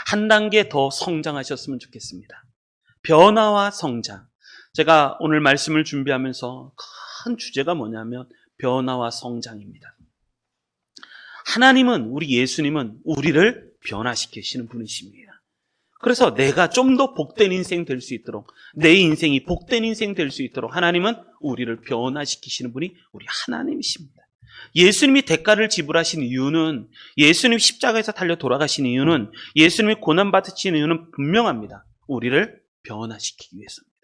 한 단계 더 성장하셨으면 좋겠습니다. 변화와 성장. 제가 오늘 말씀을 준비하면서 큰 주제가 뭐냐면 변화와 성장입니다. 하나님은, 우리 예수님은 우리를 변화시키시는 분이십니다. 그래서 내가 좀 더 복된 인생 될 수 있도록, 내 인생이 복된 인생 될 수 있도록 하나님은 우리를 변화시키시는 분이 우리 하나님이십니다. 예수님이 대가를 지불하신 이유는, 예수님이 십자가에서 달려 돌아가신 이유는, 예수님이 고난받으신 이유는 분명합니다. 우리를 변화시키기 위해서입니다.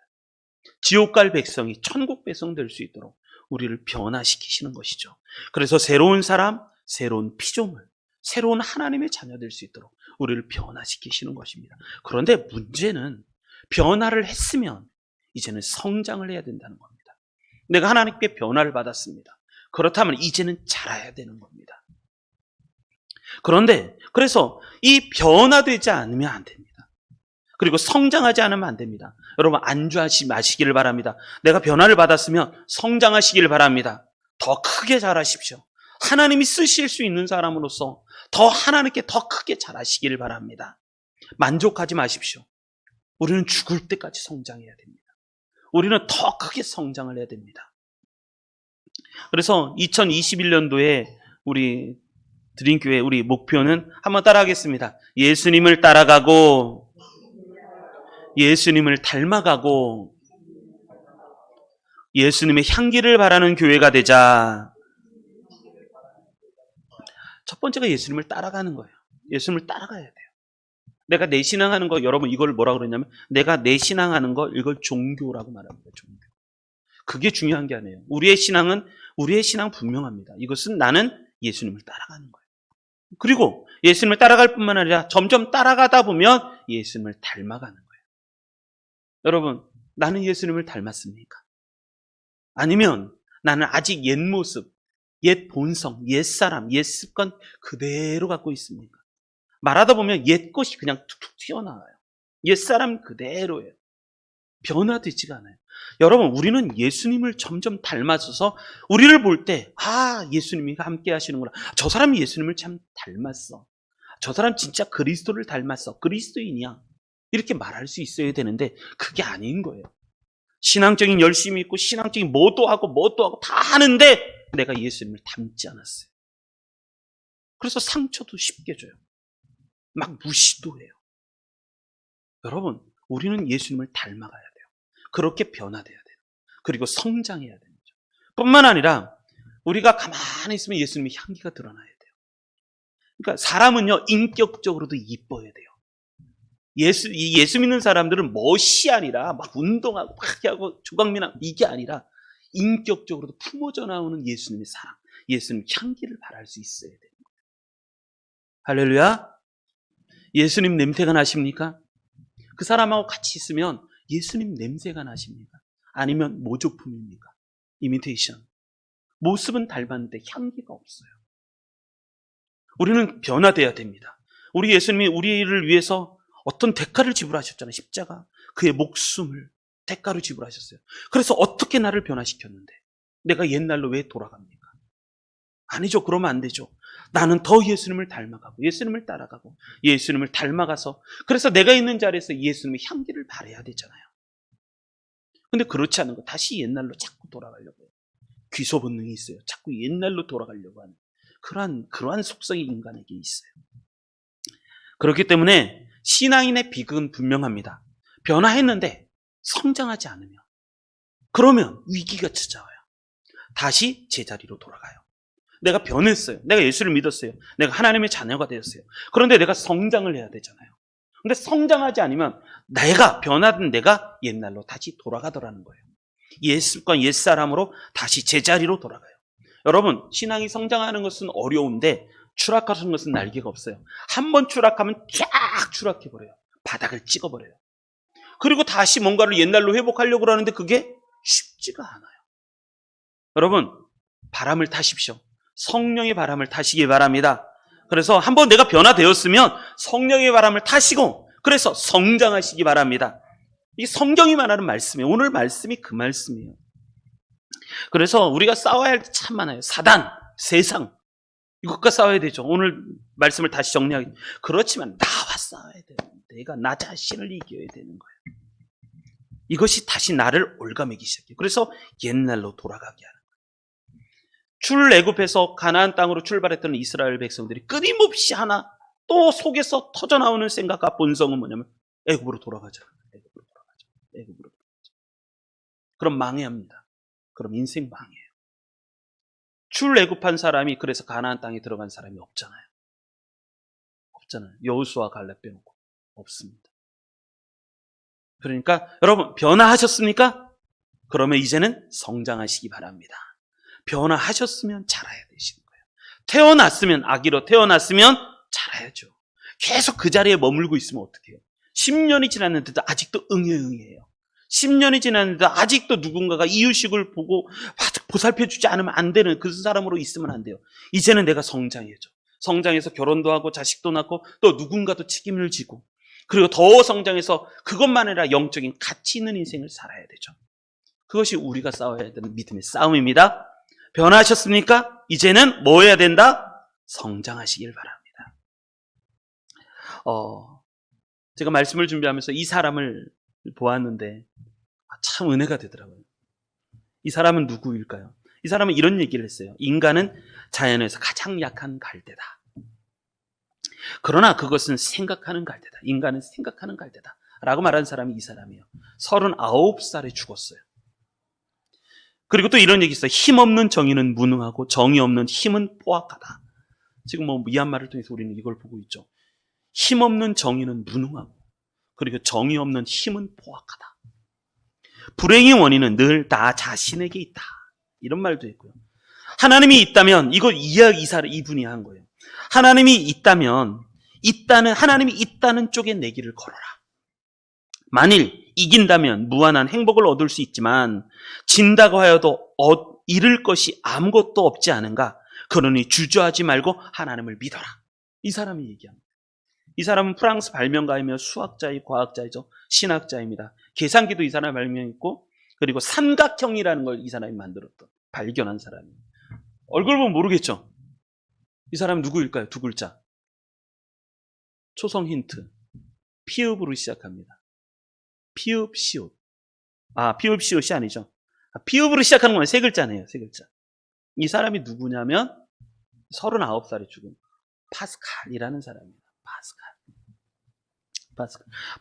지옥 갈 백성이 천국 백성 될 수 있도록 우리를 변화시키시는 것이죠. 그래서 새로운 사람, 새로운 피조물, 새로운 하나님의 자녀 될 수 있도록 우리를 변화시키시는 것입니다. 그런데 문제는 변화를 했으면 이제는 성장을 해야 된다는 겁니다. 내가 하나님께 변화를 받았습니다. 그렇다면 이제는 자라야 되는 겁니다. 그런데 그래서 이 변화되지 않으면 안 됩니다. 그리고 성장하지 않으면 안 됩니다. 여러분, 안주하지 마시기를 바랍니다. 내가 변화를 받았으면 성장하시기를 바랍니다. 더 크게 자라십시오. 하나님이 쓰실 수 있는 사람으로서 더 하나님께 더 크게 자라시기를 바랍니다. 만족하지 마십시오. 우리는 죽을 때까지 성장해야 됩니다. 우리는 더 크게 성장을 해야 됩니다. 그래서 2021년도에 우리 드림교회 우리 목표는 한번 따라하겠습니다. 예수님을 따라가고 예수님을 닮아가고 예수님의 향기를 바라는 교회가 되자. 첫 번째가 예수님을 따라가는 거예요. 예수님을 따라가야 돼요. 내가 내 신앙하는 거, 여러분 이걸 뭐라고 그러냐면 내가 내 신앙하는 거, 이걸 종교라고 말합니다. 종교. 그게 중요한 게 아니에요. 우리의 신앙 분명합니다. 이것은 나는 예수님을 따라가는 거예요. 그리고 예수님을 따라갈 뿐만 아니라 점점 따라가다 보면 예수님을 닮아가는 거예요. 여러분, 나는 예수님을 닮았습니까? 아니면 나는 아직 옛 모습, 옛 본성, 옛 사람, 옛 습관 그대로 갖고 있습니까? 말하다 보면 옛 것이 그냥 툭툭 튀어나와요. 옛 사람 그대로예요. 변화되지가 않아요. 여러분, 우리는 예수님을 점점 닮아져서 우리를 볼 때, 예수님이 함께 하시는구나. 저 사람이 예수님을 참 닮았어. 저 사람 진짜 그리스도를 닮았어. 그리스도인이야. 이렇게 말할 수 있어야 되는데 그게 아닌 거예요. 신앙적인 열심이 있고 신앙적인 뭐도 하고 다 하는데 내가 예수님을 닮지 않았어요. 그래서 상처도 쉽게 줘요. 막 무시도 해요. 여러분, 우리는 예수님을 닮아가야 돼요. 그렇게 변화돼야 돼요. 그리고 성장해야 됩니다. 뿐만 아니라 우리가 가만히 있으면 예수님의 향기가 드러나야 돼요. 그러니까 사람은요, 인격적으로도 이뻐야 돼요. 예수 믿는 사람들은 멋이 아니라 막 운동하고 막 하고 조각미나 이게 아니라 인격적으로도 품어져 나오는 예수님의 사랑, 예수님 향기를 바랄 수 있어야 됩니다. 할렐루야. 예수님 냄새가 나십니까? 그 사람하고 같이 있으면 예수님 냄새가 나십니까? 아니면 모조품입니까? 이미테이션. 모습은 닮았는데 향기가 없어요. 우리는 변화돼야 됩니다. 우리 예수님이 우리를 위해서 어떤 대가를 지불하셨잖아요. 십자가. 그의 목숨을 대가로 지불하셨어요. 그래서 어떻게 나를 변화시켰는데 내가 옛날로 왜 돌아갑니까? 아니죠. 그러면 안 되죠. 나는 더 예수님을 닮아가고 예수님을 따라가고 예수님을 닮아가서 그래서 내가 있는 자리에서 예수님의 향기를 발해야 되잖아요. 근데 그렇지 않은 거 다시 옛날로 자꾸 돌아가려고 해요. 귀소 본능이 있어요. 자꾸 옛날로 돌아가려고 하는 그러한 속성이 인간에게 있어요. 그렇기 때문에 신앙인의 비극은 분명합니다. 변화했는데 성장하지 않으면 그러면 위기가 찾아와요. 다시 제자리로 돌아가요. 내가 변했어요. 내가 예수를 믿었어요. 내가 하나님의 자녀가 되었어요. 그런데 내가 성장을 해야 되잖아요. 근데 성장하지 않으면 내가 변화된 내가 옛날로 다시 돌아가더라는 거예요. 옛 습관, 옛 사람으로 다시 제자리로 돌아가요. 여러분, 신앙이 성장하는 것은 어려운데 추락하는 것은 날개가 없어요. 한 번 추락하면 쫙 추락해버려요. 바닥을 찍어버려요. 그리고 다시 뭔가를 옛날로 회복하려고 하는데 그게 쉽지가 않아요. 여러분, 바람을 타십시오. 성령의 바람을 타시기 바랍니다. 그래서 한번 내가 변화되었으면 성령의 바람을 타시고 그래서 성장하시기 바랍니다. 이 성경이 말하는 말씀이에요. 오늘 말씀이 그 말씀이에요. 그래서 우리가 싸워야 할 게 참 많아요. 사단, 세상. 이것과 싸워야 되죠. 오늘 말씀을 다시 정리하기. 그렇지만 나와 싸워야 돼요. 내가 나 자신을 이겨야 되는 거예요. 이것이 다시 나를 올가매기 시작해요. 그래서 옛날로 돌아가게 하는 거예요. 출애굽해서 가나안 땅으로 출발했던 이스라엘 백성들이 끊임없이 하나 또 속에서 터져나오는 생각과 본성은 뭐냐면 애굽으로 돌아가자. 애굽으로 돌아가자. 애굽으로 돌아가자. 그럼 망해합니다. 그럼 인생 망해요. 출애굽한 사람이 그래서 가나안 땅에 들어간 사람이 없잖아요. 없잖아요. 여호수아 갈렙 빼놓고 없습니다. 그러니까 여러분 변화하셨습니까? 그러면 이제는 성장하시기 바랍니다. 변화하셨으면 자라야 되시는 거예요. 태어났으면 아기로 태어났으면 자라야죠. 계속 그 자리에 머물고 있으면 어떡해요? 10년이 지났는데도 아직도 응애응애해요. 10년이 지났는데도 아직도 누군가가 이유식을 보고 보살펴주지 않으면 안 되는 그 사람으로 있으면 안 돼요. 이제는 내가 성장해야죠. 성장해서 결혼도 하고 자식도 낳고 또 누군가도 책임을 지고 그리고 더 성장해서 그것만 아니라 영적인 가치 있는 인생을 살아야 되죠. 그것이 우리가 싸워야 되는 믿음의 싸움입니다. 변화하셨습니까? 이제는 뭐 해야 된다? 성장하시길 바랍니다. 제가 말씀을 준비하면서 이 사람을 보았는데 참 은혜가 되더라고요. 이 사람은 누구일까요? 이 사람은 이런 얘기를 했어요. 인간은 자연에서 가장 약한 갈대다. 그러나 그것은 생각하는 갈대다. 인간은 생각하는 갈대다. 라고 말한 사람이 이 사람이에요. 39살에 죽었어요. 그리고 또 이런 얘기 있어요. 힘없는 정의는 무능하고 정의 없는 힘은 포악하다. 지금 미얀마를 통해서 우리는 이걸 보고 있죠. 힘없는 정의는 무능하고 그리고 정의 없는 힘은 포악하다. 불행의 원인은 늘 나 자신에게 있다. 이런 말도 있고요. 하나님이 있다면 이분이 한 거예요. 하나님이 있다면 하나님이 있다는 쪽에 내 길을 걸어라. 만일 이긴다면 무한한 행복을 얻을 수 있지만 진다고 하여도 잃을 것이 아무것도 없지 않은가? 그러니 주저하지 말고 하나님을 믿어라. 이 사람이 얘기합니다. 이 사람은 프랑스 발명가이며 수학자이고 과학자이죠. 신학자입니다. 계산기도 이 사람이 발명했고 그리고 삼각형이라는 걸 이 사람이 발견한 사람이에요. 얼굴 보면 모르겠죠? 이 사람 누구일까요? 두 글자. 초성 힌트. 피읍으로 시작합니다. 피읍, 시옷. 피읍, 시옷이 아니죠. 피읍으로 시작하는 건 세 글자네요. 세 글자. 이 사람이 누구냐면 39살에 죽은 파스칼이라는 사람입니다.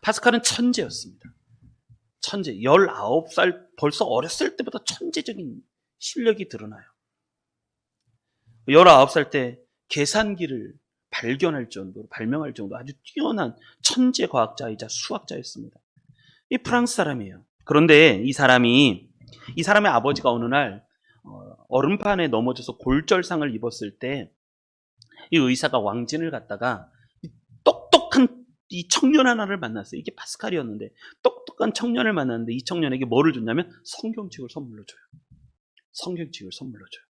파스칼은 천재였습니다. 천재. 19살 벌써 어렸을 때부터 천재적인 실력이 드러나요. 19살 때 계산기를 발명할 정도 아주 뛰어난 천재 과학자이자 수학자였습니다. 이 프랑스 사람이에요. 그런데 이 사람의 아버지가 어느 날 얼음판에 넘어져서 골절상을 입었을 때 이 의사가 왕진을 갔다가 똑똑한 이 청년 하나를 만났어요. 이게 파스칼이었는데 똑똑한 청년을 만났는데 이 청년에게 뭐를 줬냐면 성경책을 선물로 줘요. 성경책을 선물로 줘요.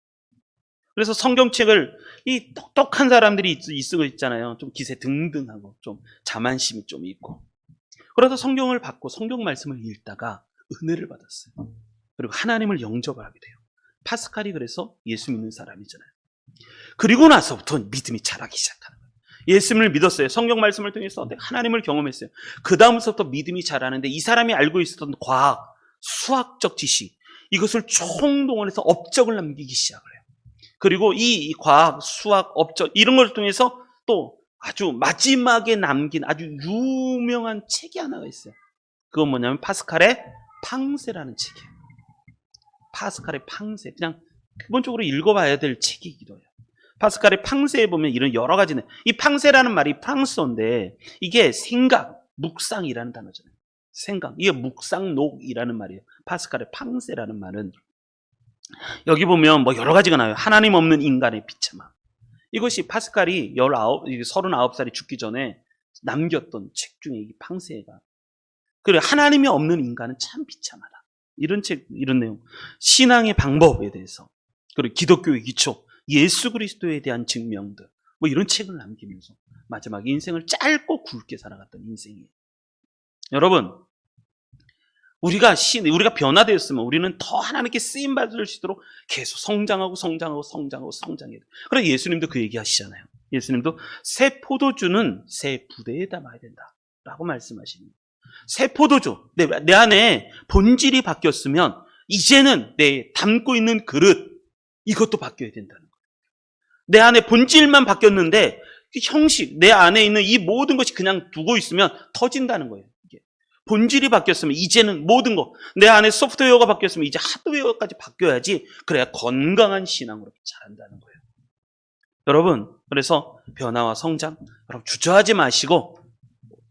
그래서 성경책을 이 똑똑한 사람들이 쓰고 있잖아요. 좀 기세 등등하고 좀 자만심이 좀 있고. 그래서 성경을 받고 성경 말씀을 읽다가 은혜를 받았어요. 그리고 하나님을 영접을 하게 돼요. 파스칼이 그래서 예수 믿는 사람이잖아요. 그리고 나서부터 믿음이 자라기 시작하는 거예요. 예수님을 믿었어요. 성경 말씀을 통해서 하나님을 경험했어요. 그 다음부터 믿음이 자라는데 이 사람이 알고 있었던 과학, 수학적 지식 이것을 총동원해서 업적을 남기기 시작을 해요. 그리고 이 과학, 수학, 업적 이런 걸 통해서 또 아주 마지막에 남긴 아주 유명한 책이 하나가 있어요. 그건 뭐냐면 파스칼의 팡세라는 책이에요. 파스칼의 팡세. 그냥 기본적으로 읽어봐야 될 책이기도 해요. 파스칼의 팡세에 보면 이런 여러 가지는 이 팡세라는 말이 프랑스어인데 이게 생각, 묵상이라는 단어잖아요. 생각. 이게 묵상록이라는 말이에요. 파스칼의 팡세라는 말은 여기 보면 여러 가지가 나와요. 하나님 없는 인간의 비참함. 이것이 파스칼이 39살이 죽기 전에 남겼던 책 중에 이 팡세가. 그리고 하나님이 없는 인간은 참 비참하다. 이런 책, 이런 내용. 신앙의 방법에 대해서. 그리고 기독교의 기초. 예수 그리스도에 대한 증명들. 이런 책을 남기면서 마지막 인생을 짧고 굵게 살아갔던 인생이에요. 여러분, 우리가 변화되었으면 우리는 더 하나님께 쓰임 받을 수 있도록 계속 성장해야 돼. 그래서 예수님도 그 얘기 하시잖아요. 예수님도 새 포도주는 새 부대에 담아야 된다라고 말씀하십니다. 새 포도주, 내 안에 본질이 바뀌었으면 이제는 내 담고 있는 그릇, 이것도 바뀌어야 된다는 거예요. 내 안에 본질만 바뀌었는데 형식, 내 안에 있는 이 모든 것이 그냥 두고 있으면 터진다는 거예요. 이게. 본질이 바뀌었으면 이제는 모든 거, 내 안에 소프트웨어가 바뀌었으면 이제 하드웨어까지 바뀌어야지, 그래야 건강한 신앙으로 자란다는 거예요. 여러분, 그래서 변화와 성장, 여러분 주저하지 마시고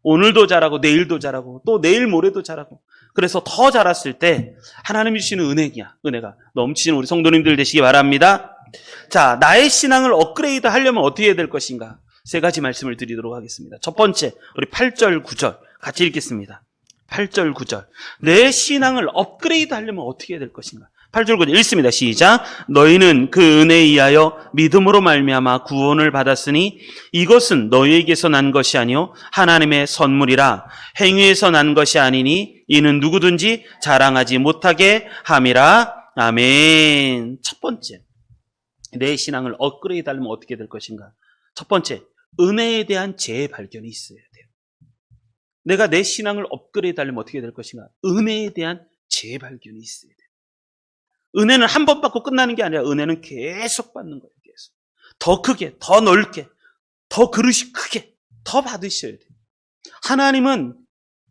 오늘도 잘하고 내일도 잘하고 또 내일 모레도 잘하고, 그래서 더 자랐을 때 하나님이 주시는 은혜가 넘치는 우리 성도님들 되시기 바랍니다. 자, 나의 신앙을 업그레이드 하려면 어떻게 해야 될 것인가? 세 가지 말씀을 드리도록 하겠습니다. 첫 번째, 우리 8절 9절 같이 읽겠습니다. 8절 9절. 내 신앙을 업그레이드 하려면 어떻게 해야 될 것인가? 8절 9절 읽습니다. 시작. 너희는 그 은혜에 의하여 믿음으로 말미암아 구원을 받았으니 이것은 너희에게서 난 것이 아니요 하나님의 선물이라. 행위에서 난 것이 아니니 이는 누구든지 자랑하지 못하게 함이라. 아멘. 첫 번째, 내 신앙을 업그레이드 하려면 어떻게 될 것인가? 첫 번째, 은혜에 대한 재발견이 있어야 돼요. 내가 내 신앙을 업그레이드 하려면 어떻게 될 것인가? 은혜에 대한 재발견이 있어야 돼요. 은혜는 한 번 받고 끝나는 게 아니라 은혜는 계속 받는 거예요. 계속. 더 크게, 더 넓게, 더 그릇이 크게, 더 받으셔야 돼요. 하나님은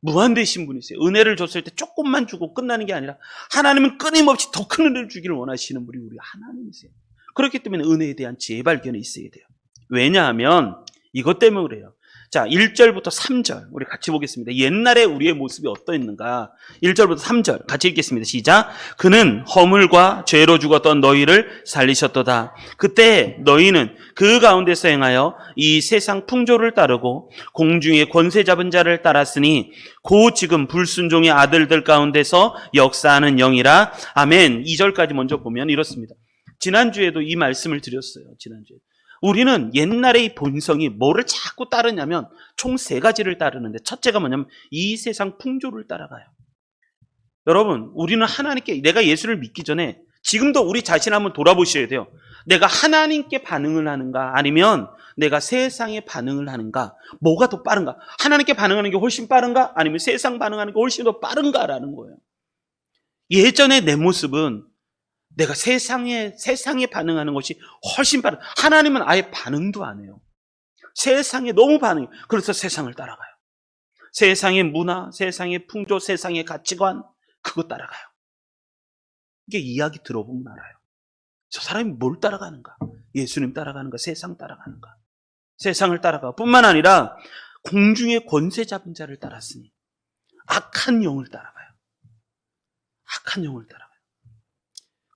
무한되신 분이세요. 은혜를 줬을 때 조금만 주고 끝나는 게 아니라 하나님은 끊임없이 더 큰 은혜를 주기를 원하시는 분이 우리 하나님이세요. 그렇기 때문에 은혜에 대한 재발견이 있어야 돼요. 왜냐하면 이것 때문에 그래요. 자, 1절부터 3절 우리 같이 보겠습니다. 옛날에 우리의 모습이 어떠했는가? 1절부터 3절 같이 읽겠습니다. 시작. 그는 허물과 죄로 죽었던 너희를 살리셨도다. 그때 너희는 그 가운데서 행하여 이 세상 풍조를 따르고 공중의 권세 잡은 자를 따랐으니 곧 지금 불순종의 아들들 가운데서 역사하는 영이라. 아멘. 2절까지 먼저 보면 이렇습니다. 지난주에도 이 말씀을 드렸어요. 지난주에. 우리는 옛날의 이 본성이 뭐를 자꾸 따르냐면 총 3가지를 따르는데, 첫째가 뭐냐면 이 세상 풍조를 따라가요. 여러분, 우리는 하나님께, 내가 예수를 믿기 전에 지금도 우리 자신 한번 돌아보셔야 돼요. 내가 하나님께 반응을 하는가 아니면 내가 세상에 반응을 하는가? 뭐가 더 빠른가? 하나님께 반응하는 게 훨씬 빠른가? 아니면 세상 반응하는 게 훨씬 더 빠른가라는 거예요. 예전에 내 모습은 내가 세상에 반응하는 것이 훨씬 빠른. 하나님은 아예 반응도 안 해요. 세상에 너무 반응해요. 그래서 세상을 따라가요. 세상의 문화, 세상의 풍조, 세상의 가치관, 그거 따라가요. 이게 이야기 들어보면 알아요. 저 사람이 뭘 따라가는가? 예수님 따라가는가? 세상 따라가는가? 세상을 따라가 뿐만 아니라 공중의 권세 잡은 자를 따랐으니 악한 영을 따라가요. 악한 영을 따라가요.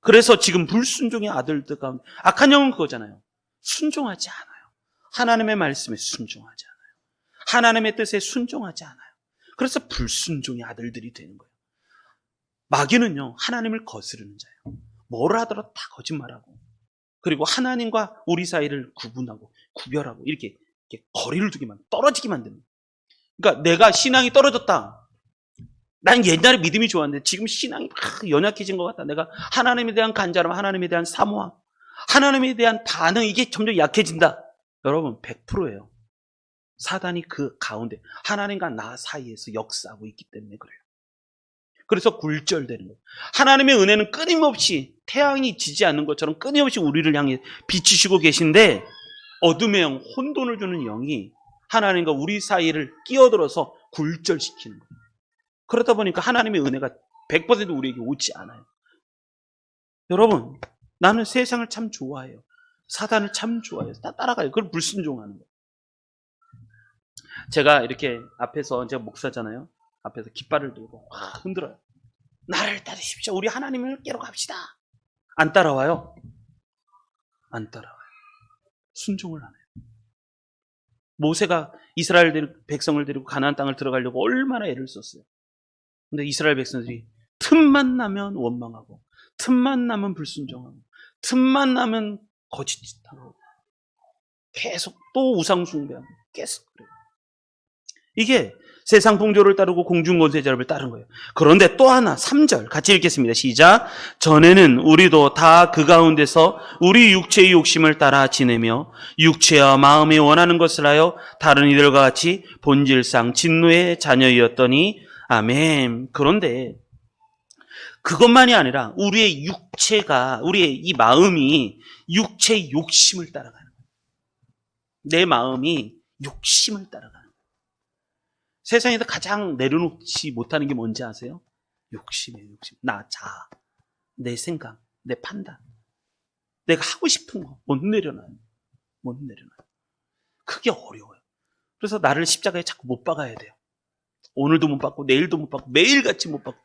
그래서 지금 불순종의 아들들 가운데 악한 영은 그거잖아요. 순종하지 않아요. 하나님의 말씀에 순종하지 않아요. 하나님의 뜻에 순종하지 않아요. 그래서 불순종의 아들들이 되는 거예요. 마귀는요, 하나님을 거스르는 자예요. 뭘 하더라도 다 거짓말하고, 그리고 하나님과 우리 사이를 구분하고 구별하고 이렇게 거리를 두게 만들고 떨어지게 만듭니다. 그러니까 내가 신앙이 떨어졌다. 난 옛날에 믿음이 좋았는데 지금 신앙이 막 연약해진 것 같다. 내가 하나님에 대한 간절함, 하나님에 대한 사모함, 하나님에 대한 반응, 이게 점점 약해진다. 여러분, 100%예요. 사단이 그 가운데 하나님과 나 사이에서 역사하고 있기 때문에 그래요. 그래서 굴절되는 거예요. 하나님의 은혜는 끊임없이 태양이 지지 않는 것처럼 끊임없이 우리를 향해 비추시고 계신데, 어둠의 영, 혼돈을 주는 영이 하나님과 우리 사이를 끼어들어서 굴절시키는 거예요. 그러다 보니까 하나님의 은혜가 100% 우리에게 오지 않아요. 여러분, 나는 세상을 참 좋아해요. 사단을 참 좋아해요. 따라가요. 그걸 불순종하는 거예요. 제가 이렇게 앞에서, 제가 목사잖아요. 앞에서 깃발을 들고 확 흔들어요. 나를 따르십시오. 우리 하나님을 깨러 갑시다. 안 따라와요. 안 따라와요. 순종을 안 해요. 모세가 이스라엘 백성을 데리고 가나안 땅을 들어가려고 얼마나 애를 썼어요. 근데 이스라엘 백성들이 틈만 나면 원망하고, 틈만 나면 불순종하고, 틈만 나면 거짓짓하고, 계속 또 우상 숭배하고, 계속 그래요. 이게 세상 풍조를 따르고 공중권세자를 따른 거예요. 그런데 또 하나 3절 같이 읽겠습니다. 시작. 전에는 우리도 다 그 가운데서 우리 육체의 욕심을 따라 지내며 육체와 마음이 원하는 것을 하여 다른 이들과 같이 본질상 진노의 자녀이었더니 아멘. 그런데 그것만이 아니라 우리의 육체가, 우리의 이 마음이 육체의 욕심을 따라가는 거예요. 내 마음이 욕심을 따라가는 거예요. 세상에서 가장 내려놓지 못하는 게 뭔지 아세요? 욕심이에요, 욕심. 나, 자아, 내 생각, 내 판단. 내가 하고 싶은 거 못 내려놔요. 못 내려놔요. 그게 어려워요. 그래서 나를 십자가에 자꾸 못 박아야 돼요. 오늘도 못 박고 내일도 못 박고 매일같이 못 박고.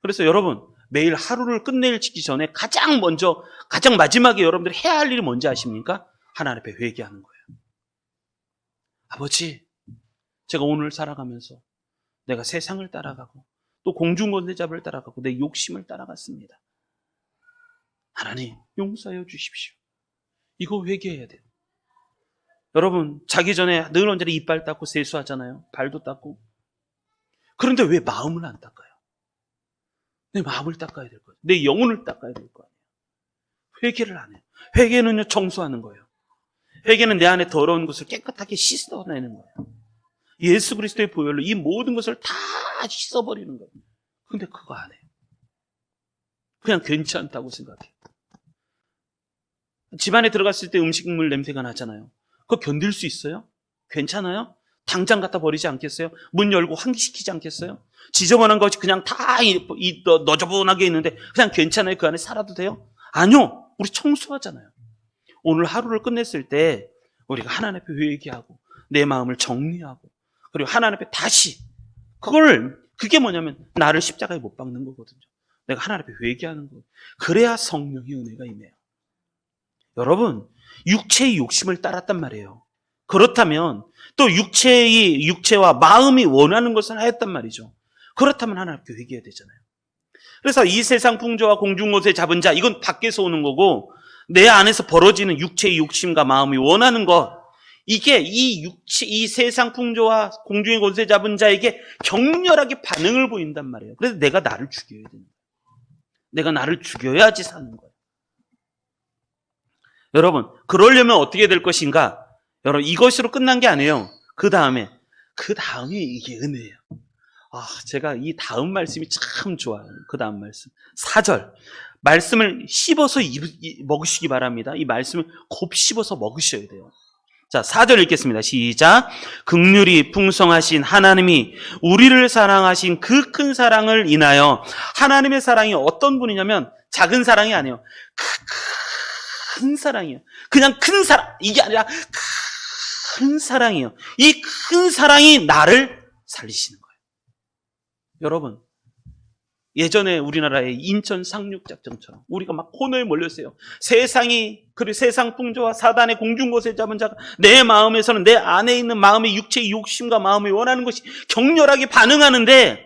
그래서 여러분 매일 하루를 끝내기 전에 가장 먼저 가장 마지막에 여러분들이 해야 할 일이 뭔지 아십니까? 하나님 앞에 회개하는 거예요. 아버지, 제가 오늘 살아가면서 내가 세상을 따라가고 또 공중권세자를 따라가고 내 욕심을 따라갔습니다. 하나님 용서하여 주십시오. 이거 회개해야 돼요. 여러분 자기 전에 늘 언제나 이빨 닦고 세수하잖아요. 발도 닦고. 그런데 왜 마음을 안 닦아요? 내 마음을 닦아야 될 거예요. 내 영혼을 닦아야 될 거예요. 회개를 안 해요. 회개는요 청소하는 거예요. 회개는 내 안에 더러운 것을 깨끗하게 씻어내는 거예요. 예수 그리스도의 보혈로 이 모든 것을 다 씻어버리는 거예요. 근데 그거 안 해요. 그냥 괜찮다고 생각해요. 집안에 들어갔을 때 음식물 냄새가 나잖아요. 그거 견딜 수 있어요? 괜찮아요? 당장 갖다 버리지 않겠어요? 문 열고 환기시키지 않겠어요? 지저분한 것이 그냥 다 너저분하게 있는데 그냥 괜찮아요? 그 안에 살아도 돼요? 아니요. 우리 청소하잖아요. 오늘 하루를 끝냈을 때 우리가 하나님 앞에 회개하고 내 마음을 정리하고 그리고 하나님 앞에 다시 그게 뭐냐면 나를 십자가에 못 박는 거거든요. 내가 하나님 앞에 회개하는 거예요. 그래야 성령의 은혜가 임해요. 여러분 육체의 욕심을 따랐단 말이에요. 그렇다면 또 육체와 마음이 원하는 것을 하였단 말이죠. 그렇다면 하나님 앞에 회개해야 되잖아요. 그래서 이 세상 풍조와 공중곳에 잡은 자 이건 밖에서 오는 거고 내 안에서 벌어지는 육체의 욕심과 마음이 원하는 것 이게 이 세상 풍조와 공중의 곳에 잡은 자에게 격렬하게 반응을 보인단 말이에요. 그래서 내가 나를 죽여야 됩니다. 내가 나를 죽여야지 사는 거예요. 여러분 그러려면 어떻게 될 것인가? 여러분 이것으로 끝난 게 아니에요. 그 다음에 이게 은혜예요. 제가 이 다음 말씀이 참 좋아요. 그 다음 말씀 4절 말씀을 씹어서 먹으시기 바랍니다. 이 말씀을 곱 씹어서 먹으셔야 돼요. 자 4절 읽겠습니다. 시작. 긍휼이 풍성하신 하나님이 우리를 사랑하신 그 큰 사랑을 인하여 하나님의 사랑이 어떤 분이냐면 작은 사랑이 아니에요. 큰 사랑이에요. 그냥 큰 사랑 이게 아니라 큰 사랑이에요. 이 큰 사랑이 나를 살리시는 거예요. 여러분 예전에 우리나라의 인천 상륙작전처럼 우리가 막 코너에 몰렸어요. 그리고 세상 풍조와 사단의 공중곳에 잡은 자가 내 마음에서는 내 안에 있는 마음의 육체의 욕심과 마음이 원하는 것이 격렬하게 반응하는데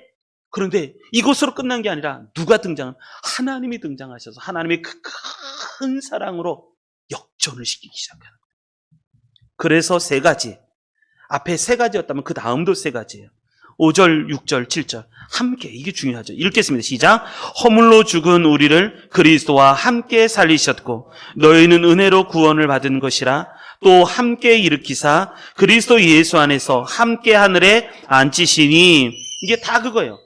그런데 이것으로 끝난 게 아니라 누가 하나님이 등장하셔서 하나님의 그 큰 사랑으로 역전을 시키기 시작하는 거예요. 그래서 앞에 3가지였다면 그 다음도 3가지예요. 5절, 6절, 7절 함께 이게 중요하죠. 읽겠습니다. 시작. 허물로 죽은 우리를 그리스도와 함께 살리셨고 너희는 은혜로 구원을 받은 것이라 또 함께 일으키사 그리스도 예수 안에서 함께 하늘에 앉히시니 이게 다 그거예요.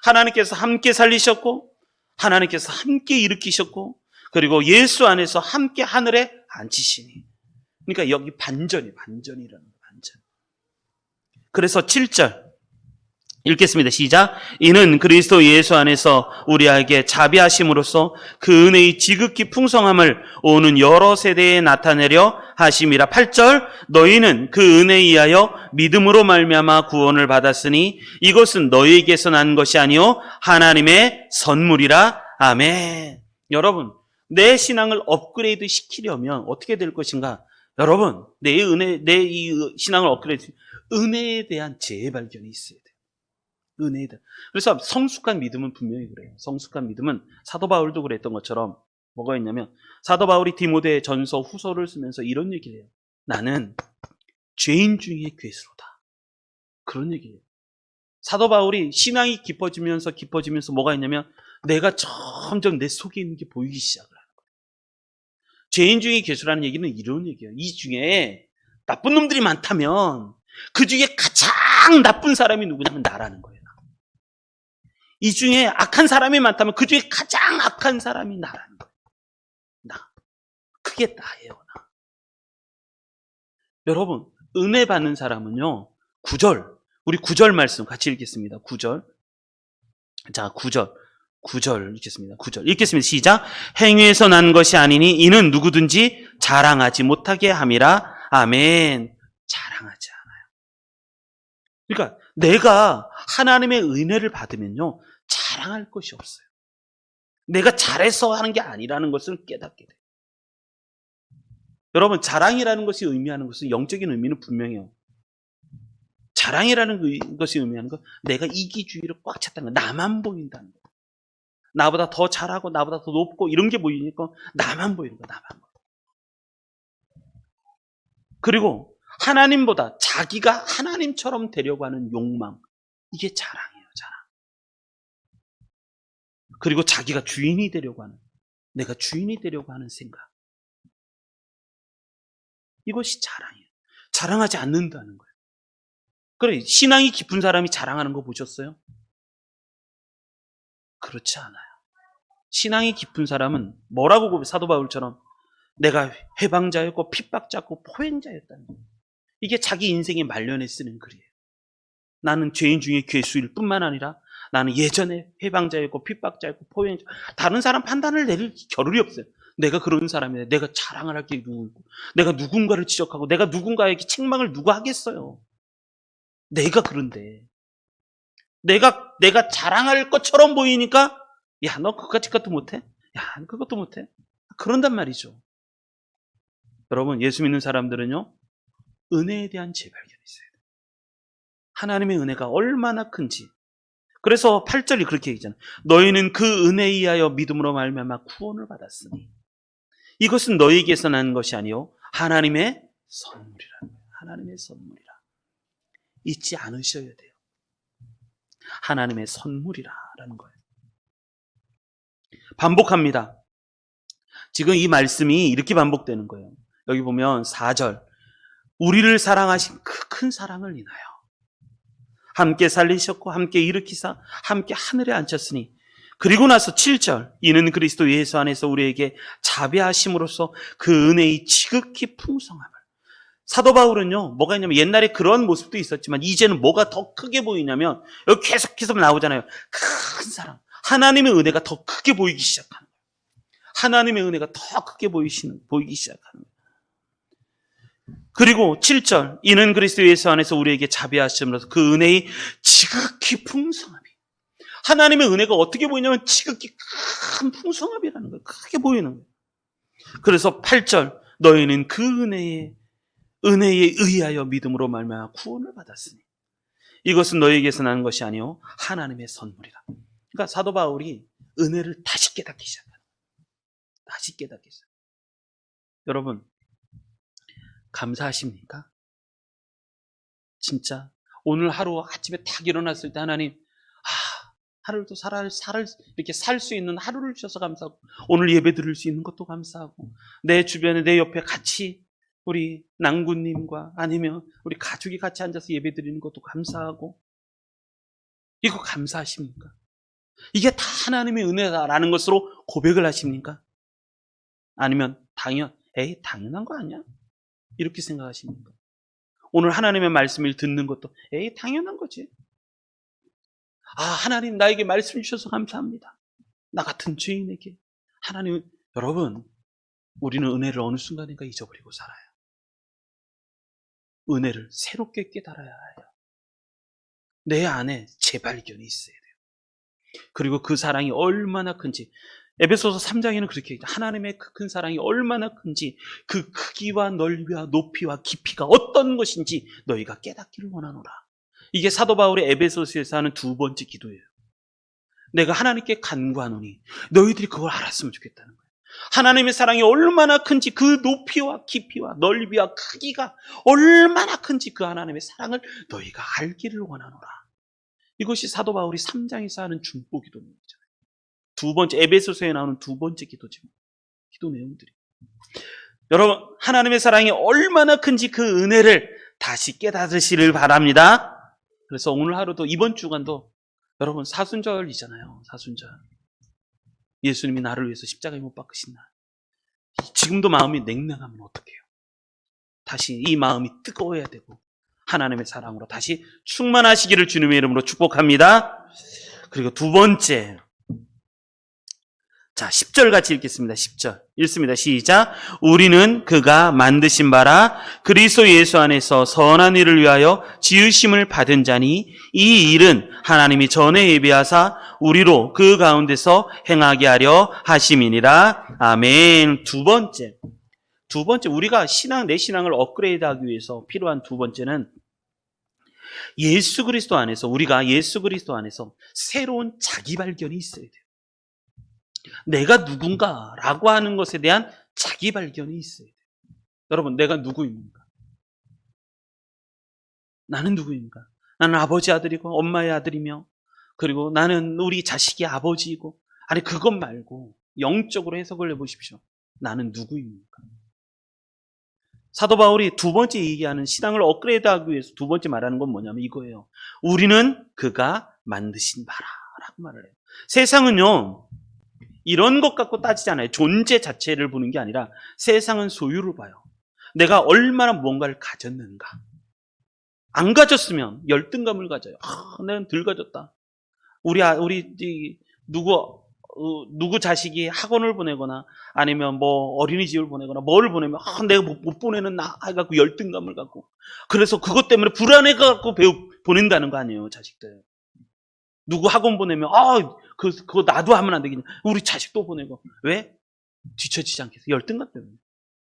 하나님께서 함께 살리셨고 하나님께서 함께 일으키셨고 그리고 예수 안에서 함께 하늘에 앉히시니 그러니까 여기 반전이라는 거예요. 반전. 그래서 7절 읽겠습니다. 시작. 이는 그리스도 예수 안에서 우리에게 자비하심으로써 그 은혜의 지극히 풍성함을 오는 여러 세대에 나타내려 하심이라. 8절 너희는 그 은혜에 의하여 믿음으로 말미암아 구원을 받았으니 이것은 너희에게서 난 것이 아니요 하나님의 선물이라. 아멘. 여러분 내 신앙을 업그레이드 시키려면 어떻게 될 것인가? 여러분 내 이 신앙을 업그레이드 은혜에 대한 재발견이 있어야 돼요. 은혜에 대한. 그래서 성숙한 믿음은 분명히 그래요. 성숙한 믿음은 사도 바울도 그랬던 것처럼 뭐가 있냐면 사도 바울이 디모데 전서 후서를 쓰면서 이런 얘기를 해요. 나는 죄인 중에 괴수로다. 그런 얘기예요. 사도 바울이 신앙이 깊어지면서 뭐가 있냐면 내가 점점 내 속에 있는 게 보이기 시작을 하는 거예요. 죄인 중에 괴수라는 얘기는 이런 얘기예요. 이 중에 나쁜 놈들이 많다면 그 중에 가장 나쁜 사람이 누구냐면 나라는 거예요. 이 중에 악한 사람이 많다면 그 중에 가장 악한 사람이 나라는 거예요. 나. 그게 나예요. 나. 여러분, 은혜 받는 사람은요. 9절. 우리 9절 말씀 같이 읽겠습니다. 9절. 자, 9절 읽겠습니다. 9절 읽겠습니다. 시작. 행위에서 난 것이 아니니 이는 누구든지 자랑하지 못하게 함이라. 아멘. 자랑하지 않아요. 그러니까 내가 하나님의 은혜를 받으면요. 자랑할 것이 없어요. 내가 잘해서 하는 게 아니라는 것을 깨닫게 돼요. 여러분, 자랑이라는 것이 의미하는 것은 영적인 의미는 분명해요. 자랑이라는 것이 의미하는 건 내가 이기주의를 꽉 찼다는 거예요. 나만 보인다는 거예요. 나보다 더 잘하고 나보다 더 높고 이런 게 보이니까 나만 보이는 거예요. 나만 보여요. 그리고 하나님보다 자기가 하나님처럼 되려고 하는 욕망, 이게 자랑이에요. 자랑. 그리고 자기가 주인이 되려고 하는, 내가 주인이 되려고 하는 생각, 이것이 자랑이에요. 자랑하지 않는다는 거예요. 그래, 신앙이 깊은 사람이 자랑하는 거 보셨어요? 그렇지 않아요. 신앙이 깊은 사람은 뭐라고 고백해요? 사도 바울처럼 내가 회방자였고 핍박자였고 포행자였다는 거예요. 이게 자기 인생의 말년에 쓰는 글이에요. 나는 죄인 중에 괴수일 뿐만 아니라 나는 예전에 회방자였고 핍박자였고 포행자, 다른 사람 판단을 내릴 겨를이 없어요. 내가 그런 사람이야. 내가 자랑을 할 게 누구고, 내가 누군가를 지적하고, 내가 누군가에게 책망을 누가 하겠어요. 내가 그런데 내가 자랑할 것처럼 보이니까 야, 너 그까짓 것도 못해? 야, 그것도 못해? 그런단 말이죠. 여러분, 예수 믿는 사람들은요, 은혜에 대한 재발견이 있어요. 하나님의 은혜가 얼마나 큰지. 그래서 8절이 그렇게 얘기잖아요. 너희는 그 은혜에 의하여 믿음으로 말미암아 구원을 받았으니 이것은 너희에게서 난 것이 아니요 하나님의 선물이라는 거예요. 하나님의 선물이라. 잊지 않으셔야 돼요. 하나님의 선물이라는 거예요. 반복합니다. 지금 이 말씀이 이렇게 반복되는 거예요. 여기 보면 4절. 우리를 사랑하신 그 큰 사랑을 인하여 함께 살리셨고 함께 일으키사 함께 하늘에 앉혔으니, 그리고 나서 7절. 이는 그리스도 예수 안에서 우리에게 자비하심으로써 그 은혜의 지극히 풍성함을. 사도 바울은요, 뭐가 있냐면 옛날에 그런 모습도 있었지만 이제는 뭐가 더 크게 보이냐면 여기 계속해서 나오잖아요. 큰 사랑. 하나님의 은혜가 더 크게 보이기 시작하는 거예요. 하나님의 은혜가 더 크게 보이기 시작하는 거예요. 그리고 7절. 이는 그리스도 예수 안에서 우리에게 자비하심으로써 그 은혜의 지극히 풍성함이. 하나님의 은혜가 어떻게 보이냐면 지극히 큰 풍성함이라는 거예요. 크게 보이는 거예요. 그래서 8절. 너희는 그 은혜에 의하여 믿음으로 말미암아 구원을 받았으니 이것은 너희에게서 나는 것이 아니요 하나님의 선물이라. 그러니까 사도 바울이 은혜를 다시 깨닫기 시작합니다. 다시 깨닫기 시작. 여러분, 감사하십니까? 진짜 오늘 하루 아침에 딱 일어났을 때 하나님, 하루를 또 이렇게 살 수 있는 하루를 주셔서 감사하고, 오늘 예배 드릴 수 있는 것도 감사하고, 내 주변에 내 옆에 같이 우리 낭구님과 아니면 우리 가족이 같이 앉아서 예배 드리는 것도 감사하고, 이거 감사하십니까? 이게 다 하나님의 은혜다라는 것으로 고백을 하십니까? 아니면 당연한 거 아니야? 이렇게 생각하십니까? 오늘 하나님의 말씀을 듣는 것도 당연한 거지. 하나님 나에게 말씀 주셔서 감사합니다. 나 같은 죄인에게. 하나님, 여러분, 우리는 은혜를 어느 순간인가 잊어버리고 살아요. 은혜를 새롭게 깨달아야 해요. 내 안에 재발견이 있어야 돼요. 그리고 그 사랑이 얼마나 큰지, 에베소서 3장에는 그렇게 얘기해요. 하나님의 그 큰 사랑이 얼마나 큰지, 그 크기와 넓이와 높이와 깊이가 어떤 것인지 너희가 깨닫기를 원하노라. 이게 사도 바울의 에베소서에서 하는 두 번째 기도예요. 내가 하나님께 간구하노니 너희들이 그걸 알았으면 좋겠다는 거예요. 하나님의 사랑이 얼마나 큰지, 그 높이와 깊이와 넓이와 크기가 얼마나 큰지 그 하나님의 사랑을 너희가 알기를 원하노라. 이것이 사도 바울이 3장에서 하는 중보 기도 내용이잖아요. 두 번째, 에베소서에 나오는 두 번째 기도지. 기도 내용들이. 여러분, 하나님의 사랑이 얼마나 큰지 그 은혜를 다시 깨닫으시를 바랍니다. 그래서 오늘 하루도, 이번 주간도 여러분 사순절이잖아요. 사순절. 예수님이 나를 위해서 십자가에 못 박으신 날. 지금도 마음이 냉랭하면 어떡해요? 다시 이 마음이 뜨거워야 되고 하나님의 사랑으로 다시 충만하시기를 주님의 이름으로 축복합니다. 그리고 두 번째, 자 10절 같이 읽겠습니다. 10절 읽습니다. 시작. 우리는 그가 만드신 바라 그리스도 예수 안에서 선한 일을 위하여 지으심을 받은 자니 이 일은 하나님이 전에 예비하사 우리로 그 가운데서 행하게 하려 하심이니라. 아멘. 두 번째, 우리가 내 신앙을 업그레이드하기 위해서 필요한 두 번째는 우리가 예수 그리스도 안에서 새로운 자기 발견이 있어야 돼요. 내가 누군가라고 하는 것에 대한 자기 발견이 있어야 돼요. 여러분, 내가 누구입니까? 나는 누구입니까? 나는 아버지 아들이고 엄마의 아들이며, 그리고 나는 우리 자식이 아버지이고, 아니 그것 말고 영적으로 해석을 해보십시오. 나는 누구입니까? 사도 바울이 두 번째 얘기하는 신앙을 업그레이드하기 위해서 두 번째 말하는 건 뭐냐면 이거예요. 우리는 그가 만드신 바라라고 말을 해요. 세상은요, 이런 것 갖고 따지지 않아요. 존재 자체를 보는 게 아니라 세상은 소유를 봐요. 내가 얼마나 뭔가를 가졌는가. 안 가졌으면 열등감을 가져요. 내가 덜 가졌다. 누구 자식이 학원을 보내거나 아니면 뭐 어린이집을 보내거나 뭐를 보내면 내가 못 보내는 나 해갖고 열등감을 갖고, 그래서 그것 때문에 불안해갖고 보낸다는 거 아니에요. 자식들 누구 학원 보내면 그거 나도 하면 안 되겠냐, 우리 자식도 보내고. 왜? 뒤처지지 않겠어? 열등감 때문에.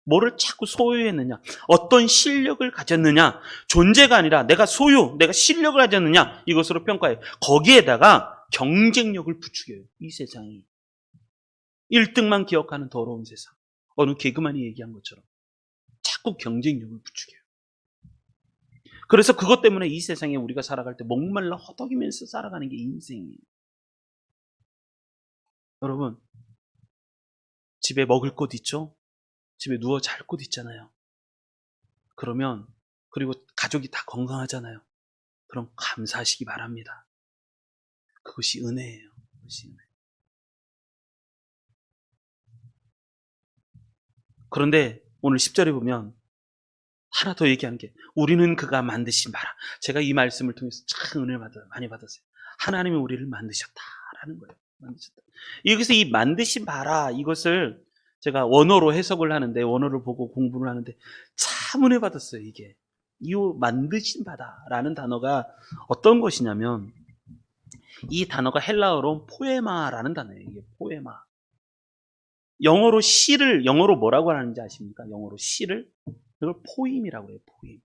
뭐를 자꾸 소유했느냐, 어떤 실력을 가졌느냐, 존재가 아니라 내가 실력을 가졌느냐, 이것으로 평가해요. 거기에다가 경쟁력을 부추겨요. 이 세상이 1등만 기억하는 더러운 세상. 어느 개그맨이 얘기한 것처럼 자꾸 경쟁력을 부추겨요. 그래서 그것 때문에 이 세상에 우리가 살아갈 때 목말라 허덕이면서 살아가는 게 인생이에요. 여러분, 집에 먹을 곳 있죠? 집에 누워 잘 곳 있잖아요. 그리고 가족이 다 건강하잖아요. 그럼 감사하시기 바랍니다. 그것이 은혜예요. 그것이 은혜. 그런데 오늘 10절에 보면 하나 더 얘기하는 게, 우리는 그가 만드신 바라. 제가 이 말씀을 통해서 참 은혜를 많이 받았어요. 하나님이 우리를 만드셨다라는 거예요. 만드셨다. 여기서 이 만드신 바라, 이것을 제가 원어로 해석을 하는데, 원어를 보고 공부를 하는데 참 은혜 받았어요. 이게 이 만드신 바다라는 단어가 어떤 것이냐면, 이 단어가 헬라어로 포에마라는 단어예요. 이게 포에마. 영어로 뭐라고 하는지 아십니까? 영어로 시를, 이걸 포임이라고 해요. 포임.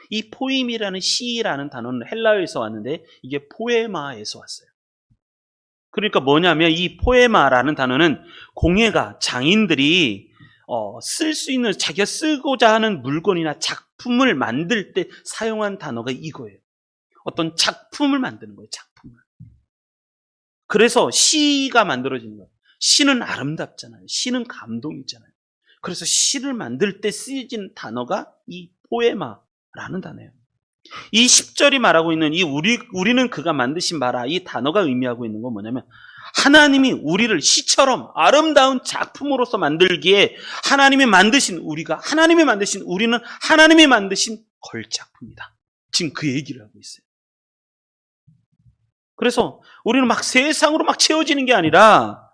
이 포임이라는 시라는 단어는 헬라어에서 왔는데 이게 포에마에서 왔어요. 그러니까 뭐냐면, 이 포에마라는 단어는 공예가, 장인들이 쓸 수 있는, 자기가 쓰고자 하는 물건이나 작품을 만들 때 사용한 단어가 이거예요. 어떤 작품을 만드는 거예요. 작품을. 그래서 시가 만들어지는 거예요. 시는 아름답잖아요. 시는 감동이 있잖아요. 그래서 시를 만들 때 쓰여진 단어가 이 포에마라는 단어예요. 이 10절이 말하고 있는 이 우리는 그가 만드신 바라, 이 단어가 의미하고 있는 건 뭐냐면, 하나님이 우리를 시처럼 아름다운 작품으로서 만들기에 하나님이 만드신 우리는 하나님이 만드신 걸작품이다. 지금 그 얘기를 하고 있어요. 그래서 우리는 막 세상으로 막 채워지는 게 아니라,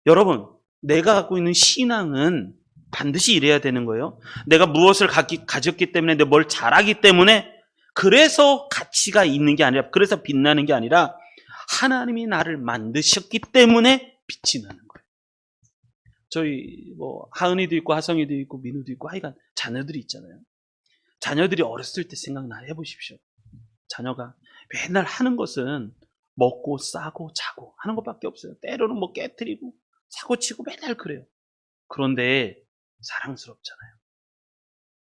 여러분, 내가 갖고 있는 신앙은 반드시 이래야 되는 거예요. 내가 무엇을 가졌기 때문에, 내가 뭘 잘하기 때문에, 그래서 가치가 있는 게 아니라, 그래서 빛나는 게 아니라, 하나님이 나를 만드셨기 때문에 빛이 나는 거예요. 저희 하은이도 있고 하성이도 있고 민우도 있고 하여간 자녀들이 있잖아요. 자녀들이 어렸을 때 생각나 해보십시오. 자녀가 맨날 하는 것은 먹고 싸고 자고 하는 것밖에 없어요. 때로는 깨트리고 사고치고 맨날 그래요. 그런데 사랑스럽잖아요.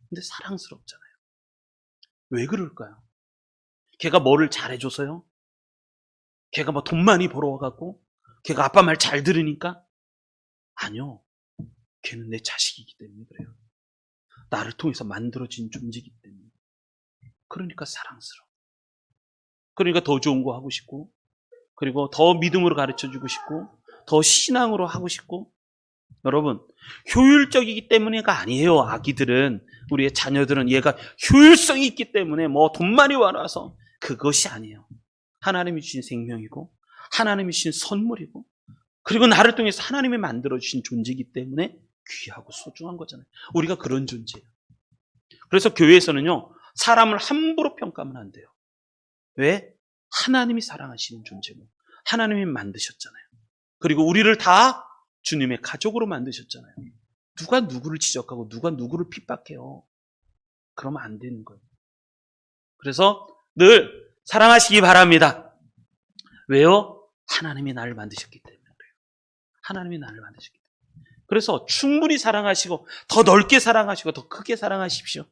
근데 사랑스럽잖아요. 왜 그럴까요? 걔가 뭐를 잘해줘서요? 걔가 뭐 돈 많이 벌어와갖고 걔가 아빠 말 잘 들으니까? 아니요. 걔는 내 자식이기 때문에 그래요. 나를 통해서 만들어진 존재이기 때문에. 그러니까 사랑스러워. 그러니까 더 좋은 거 하고 싶고, 그리고 더 믿음으로 가르쳐주고 싶고, 더 신앙으로 하고 싶고. 여러분, 효율적이기 때문에가 아니에요. 아기들은, 우리의 자녀들은 얘가 효율성이 있기 때문에 뭐 돈 많이 벌어서 그것이 아니에요. 하나님이 주신 생명이고 하나님이 주신 선물이고, 그리고 나를 통해서 하나님이 만들어주신 존재이기 때문에 귀하고 소중한 거잖아요. 우리가 그런 존재예요. 그래서 교회에서는요, 사람을 함부로 평가하면 안 돼요. 왜? 하나님이 사랑하시는 존재고 하나님이 만드셨잖아요. 그리고 우리를 다 주님의 가족으로 만드셨잖아요. 누가 누구를 지적하고 누가 누구를 핍박해요. 그러면 안 되는 거예요. 그래서 늘 사랑하시기 바랍니다. 왜요? 하나님이 나를 만드셨기 때문에 그래요. 하나님이 나를 만드셨기 때문에. 그래서 충분히 사랑하시고 더 넓게 사랑하시고 더 크게 사랑하십시오.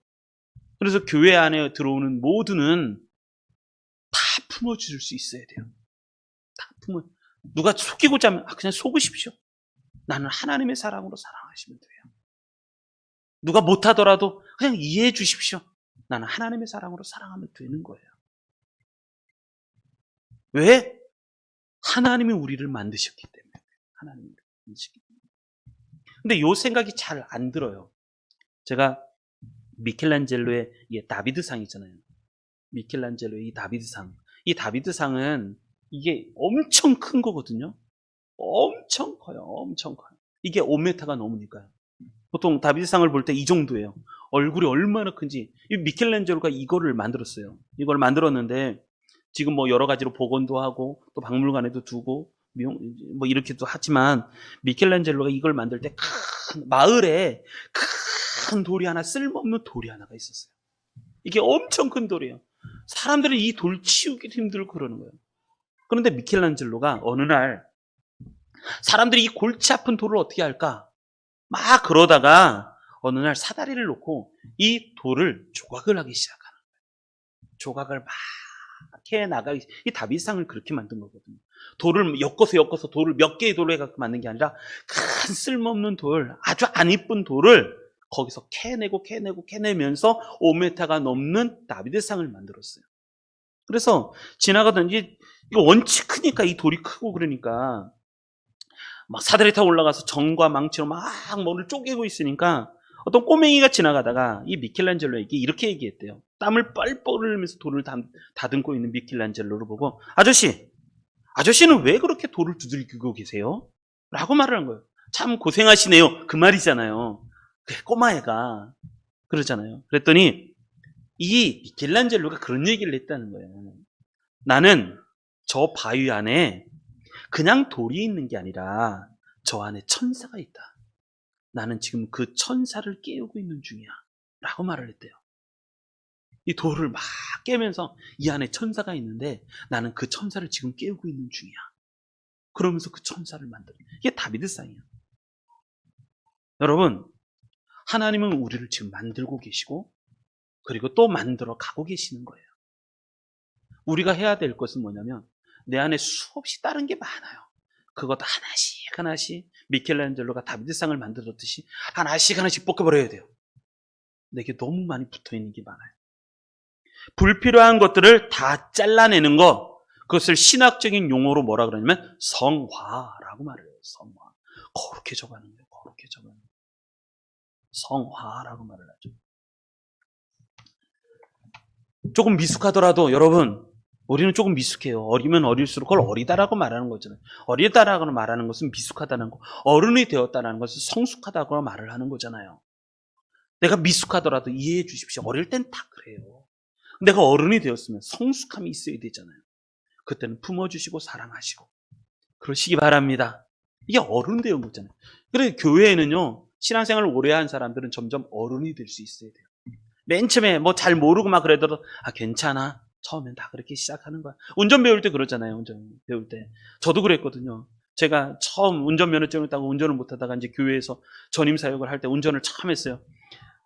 그래서 교회 안에 들어오는 모두는 다 품어줄 수 있어야 돼요. 다 누가 속이고자 하면 그냥 속으십시오. 나는 하나님의 사랑으로 사랑하시면 돼요. 누가 못하더라도 그냥 이해해 주십시오. 나는 하나님의 사랑으로 사랑하면 되는 거예요. 왜? 하나님이 우리를 만드셨기 때문에. 하나님이 우리를 만드셨기 때문에. 근데 요 생각이 잘 안 들어요. 제가 미켈란젤로의 다비드상 있잖아요. 미켈란젤로의 이 다비드상. 이 다비드상은 이게 엄청 큰 거거든요. 엄청 커요. 엄청 커요. 이게 5m가 넘으니까요. 보통 다비드상을 볼 때 이 정도예요. 얼굴이 얼마나 큰지. 이 미켈란젤로가 이거를 만들었어요. 이걸 만들었는데 지금 뭐 여러 가지로 복원도 하고 또 박물관에도 두고 뭐 이렇게도 하지만, 미켈란젤로가 이걸 만들 때 큰 마을에 큰 돌이 하나, 쓸모없는 돌이 하나가 있었어요. 이게 엄청 큰 돌이에요. 사람들은 이 돌 치우기도 힘들고 그러는 거예요. 그런데 미켈란젤로가 어느 날 사람들이 이 골치 아픈 돌을 어떻게 할까? 막 그러다가 어느 날 사다리를 놓고 이 돌을 조각을 하기 시작하는 거예요. 조각을 막 해 나가기. 이 다비드상을 그렇게 만든 거거든요. 돌을 엮어서 돌을 몇 개의 돌로 해갖고 만든 게 아니라 큰 쓸모없는 돌, 아주 안 이쁜 돌을 거기서 캐내면서 5m가 넘는 다비드상을 만들었어요. 그래서 지나가던 이거 원치 크니까, 이 돌이 크고 그러니까 막 사다리 타고 올라가서 정과 망치로 막 뭐를 쪼개고 있으니까 어떤 꼬맹이가 지나가다가 이 미켈란젤로에게 이렇게 얘기했대요. 땀을 뻘뻘 흘리면서 돌을 다듬고 있는 미켈란젤로를 보고, 아저씨는 왜 그렇게 돌을 두들기고 계세요? 라고 말을 한 거예요. 참 고생하시네요. 그 말이잖아요. 꼬마애가 그러잖아요. 그랬더니 이 미켈란젤로가 그런 얘기를 했다는 거예요. 나는 저 바위 안에 그냥 돌이 있는 게 아니라 저 안에 천사가 있다. 나는 지금 그 천사를 깨우고 있는 중이야. 라고 말을 했대요. 이 돌을 막 깨면서 이 안에 천사가 있는데 나는 그 천사를 지금 깨우고 있는 중이야. 그러면서 그 천사를 만들어. 이게 다비드상이에요. 여러분, 하나님은 우리를 지금 만들고 계시고 그리고 또 만들어 가고 계시는 거예요. 우리가 해야 될 것은 뭐냐면 내 안에 수없이 다른 게 많아요. 그것도 하나씩 미켈란젤로가 다비드상을 만들었듯이 하나씩 뽑아버려야 돼요. 내게 너무 많이 붙어있는 게 많아요. 불필요한 것들을 다 잘라내는 거, 그것을 신학적인 용어로 뭐라 그러냐면 성화라고 말을 해요. 성화. 거룩해 져가는 거예요. 거룩해 져가는 거예요. 성화라고 말을 하죠. 조금 미숙하더라도 여러분, 우리는 조금 미숙해요. 어리면 어릴수록 그걸 어리다라고 말하는 거잖아요. 어리다라고 말하는 것은 미숙하다는 거, 어른이 되었다는 것은 성숙하다고 말을 하는 거잖아요. 내가 미숙하더라도 이해해 주십시오. 어릴 땐 다 그래요. 내가 어른이 되었으면 성숙함이 있어야 되잖아요. 그때는 품어주시고 사랑하시고 그러시기 바랍니다. 이게 어른 되는 거잖아요. 그래서 교회에는요, 신앙생활을 오래 한 사람들은 점점 어른이 될 수 있어야 돼요. 맨 처음에 뭐 잘 모르고 막 그러더라도 괜찮아. 처음엔 다 그렇게 시작하는 거야. 운전 배울 때 그러잖아요. 운전 배울 때. 저도 그랬거든요. 제가 처음 운전면허증을 따고 운전을 못하다가 이제 교회에서 전임 사역을 할 때 운전을 처음 했어요.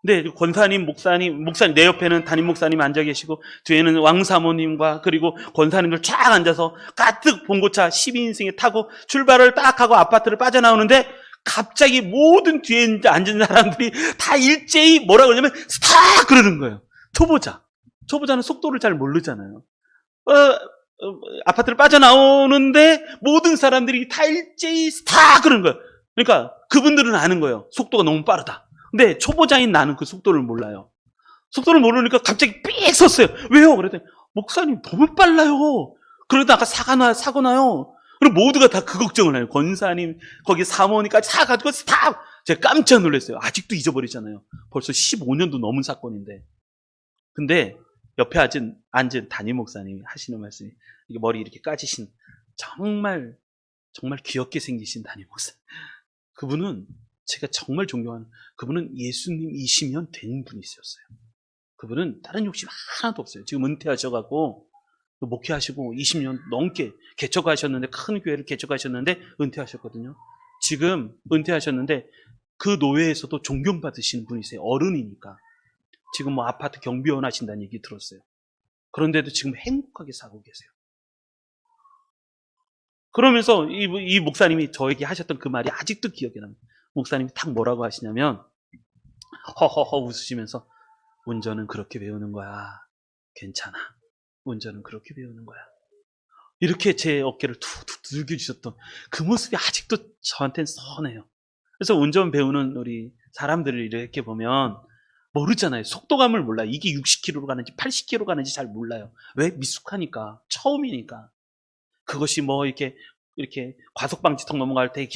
네, 권사님, 목사님, 내 옆에는 담임 목사님 앉아 계시고, 뒤에는 왕사모님과 그리고 권사님들 쫙 앉아서 가득 봉고차 12인승에 타고 출발을 딱 하고 아파트를 빠져나오는데, 갑자기 모든 뒤에 앉은 사람들이 다 일제히 뭐라 그러냐면, 스타! 그러는 거예요. 초보자는 속도를 잘 모르잖아요. 아파트를 빠져나오는데, 모든 사람들이 다 일제히 스타! 그러는 거예요. 그러니까 그분들은 아는 거예요. 속도가 너무 빠르다. 근데 초보자인 나는 그 속도를 몰라요. 속도를 모르니까 갑자기 삑 섰어요. 왜요? 그랬더니 목사님 너무 빨라요. 그러다가 사고 나요. 그리고 모두가 다 그 걱정을 해요. 권사님, 거기 사모님까지 다 가지고 스탑! 제가 깜짝 놀랐어요. 아직도 잊어버리잖아요. 벌써 15년도 넘은 사건인데. 근데 옆에 앉은 담임 목사님이 하시는 말씀이, 이게 머리 이렇게 까지신 정말 귀엽게 생기신 담임 목사님. 그분은 제가 정말 존경하는, 그분은 예수님이시면 된 분이셨어요. 그분은 다른 욕심 하나도 없어요. 지금 은퇴하셔가지고 목회하시고 20년 넘게 개척하셨는데, 큰 교회를 개척하셨는데 은퇴하셨거든요. 지금 은퇴하셨는데 그 노회에서도 존경받으시는 분이세요. 어른이니까. 지금 뭐 아파트 경비원 하신다는 얘기 들었어요. 그런데도 지금 행복하게 살고 계세요. 그러면서 이 목사님이 저에게 하셨던 그 말이 아직도 기억에 납니다. 목사님이 딱 뭐라고 하시냐면, 허허허 웃으시면서, 운전은 그렇게 배우는 거야. 괜찮아. 운전은 그렇게 배우는 거야. 이렇게 제 어깨를 툭툭 두들겨 주셨던 그 모습이 아직도 저한테는 선해요. 그래서 운전 배우는 우리 사람들을 이렇게 보면 모르잖아요. 속도감을 몰라요. 이게 60km로 가는지 80km로 가는지 잘 몰라요. 왜? 미숙하니까. 처음이니까. 그것이 뭐 이렇게 과속방지턱 넘어갈 때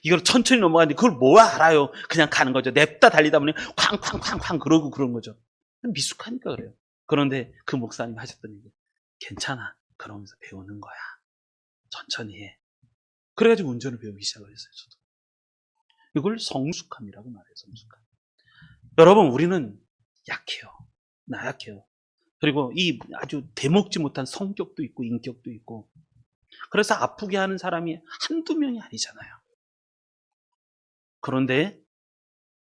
이걸 천천히 넘어가는데 그걸 뭐 알아요. 그냥 가는 거죠. 냅다 달리다 보니 쾅쾅쾅쾅 그러고 그런 거죠. 미숙하니까 그래요. 그런데 그 목사님 하셨던 얘기, 괜찮아. 그러면서 배우는 거야. 천천히 해. 그래가지고 운전을 배우기 시작했어요. 저도. 이걸 성숙함이라고 말해요. 성숙함. 여러분, 우리는 약해요. 나약해요. 그리고 이 아주 대먹지 못한 성격도 있고 인격도 있고, 그래서 아프게 하는 사람이 한두 명이 아니잖아요. 그런데